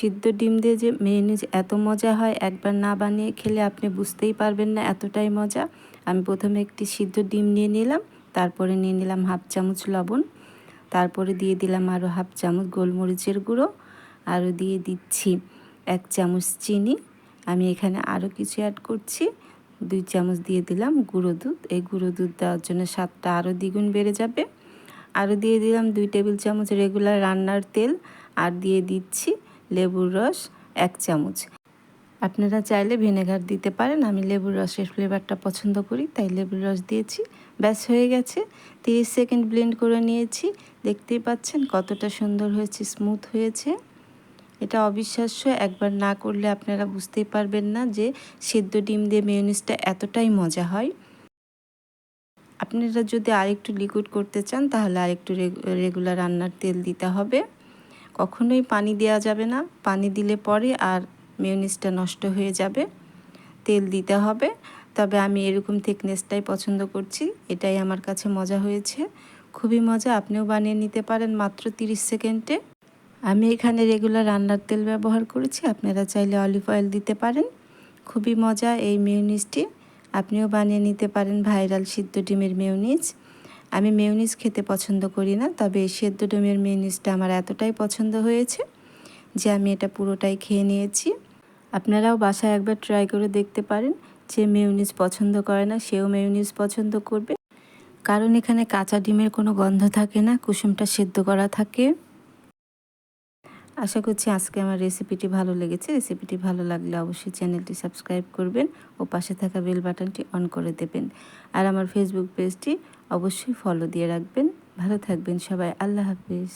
সিদ্ধ ডিম দিয়ে যে মেয়োনিজ এত মজা হয়, একবার না বানিয়ে খেলে আপনি বুঝতেই পারবেন না, এতটাই মজা। আমি প্রথমে একটি সিদ্ধ ডিম নিয়ে নিলাম, তারপরে নিয়ে নিলাম হাফ চামচ লবণ, তারপরে দিয়ে দিলাম আরও হাফ চামচ গোলমরিচের গুঁড়ো, আরও দিয়ে দিচ্ছি 1 চামচ চিনি। আমি এখানে আরও কিছু অ্যাড করছি, 2 চামচ দিয়ে দিলাম গুঁড়ো দুধ। এই গুঁড়ো দুধ দেওয়ার জন্য স্বাদটা আরও দ্বিগুণ বেড়ে যাবে। আরও দিয়ে দিলাম 2 টেবিল চামচ রেগুলার রান্নার তেল, আর দিয়ে দিচ্ছি লেবুর রস 1 চামচ। আপনারা চাইলে ভিনেগার দিতে পারেন, আমি লেবুর রসের ফ্লেভারটা পছন্দ করি তাই লেবুর রস দিয়েছি। ব্যাস হয়ে গেছে, 30 সেকেন্ড ব্লেন্ড করে নিয়েছি। দেখতেই পাচ্ছেন কতটা সুন্দর হয়েছে, স্মুথ হয়েছে। এটা অবিশ্বাস্য, একবার না করলে আপনারা বুঝতেই পারবেন না যে সিদ্ধ ডিম দিয়ে মেয়োনিজটা এতটাই মজা হয়। আপনারা যদি আরেকটু লিকুইড করতে চান তাহলে আরেকটু রেগুলার রান্নার তেল দিতে হবে। কখনোই পানি দেওয়া যাবে না, পানি দিলে পরে আর মেয়োনিজটা নষ্ট হয়ে যাবে। তেল দিতে হবে। তবে আমি এরকম থিকনেসটাই পছন্দ করছি, এটাই আমার কাছে মজা হয়েছে। খুবই মজা, আপনিও বানিয়ে নিতে পারেন মাত্র 30 সেকেন্ডে। আমি এখানে রেগুলার রান্নার তেল ব্যবহার করেছি, আপনারা চাইলে অলিভ অয়েল দিতে পারেন। খুবই মজা এই মেয়োনিজটি, আপনিও বানিয়ে নিতে পারেন ভাইরাল সিদ্ধ ডিমের মেয়োনিজ। আমি মেয়োনিজ খেতে পছন্দ করি না, তবে এই সিদ্ধ ডিমের মেয়োনিজটা আমার এতটাই পছন্দ হয়েছে যে আমি এটা পুরোটাই খেয়ে নিয়েছি। আপনারাও বাসায় একবার ট্রাই করে দেখতে পারেন, যে মেয়োনিজ পছন্দ করে না সেও মেয়োনিজ পছন্দ করবে, কারণ এখানে কাঁচা ডিমের কোনো গন্ধ থাকে না, কুসুমটা সিদ্ধ করা থাকে। আশা করছি আজকে আমার রেসিপিটি ভালো লেগেছে। রেসিপিটি ভালো লাগলে অবশ্যই চ্যানেলটি সাবস্ক্রাইব করবেন ও পাশে থাকা বেল বাটনটি অন করে দেবেন। আর আমার ফেসবুক পেজটি অবশ্যই ফলো দিয়ে রাখবেন। ভালো থাকবেন সবাই, আল্লাহ হাফিজ।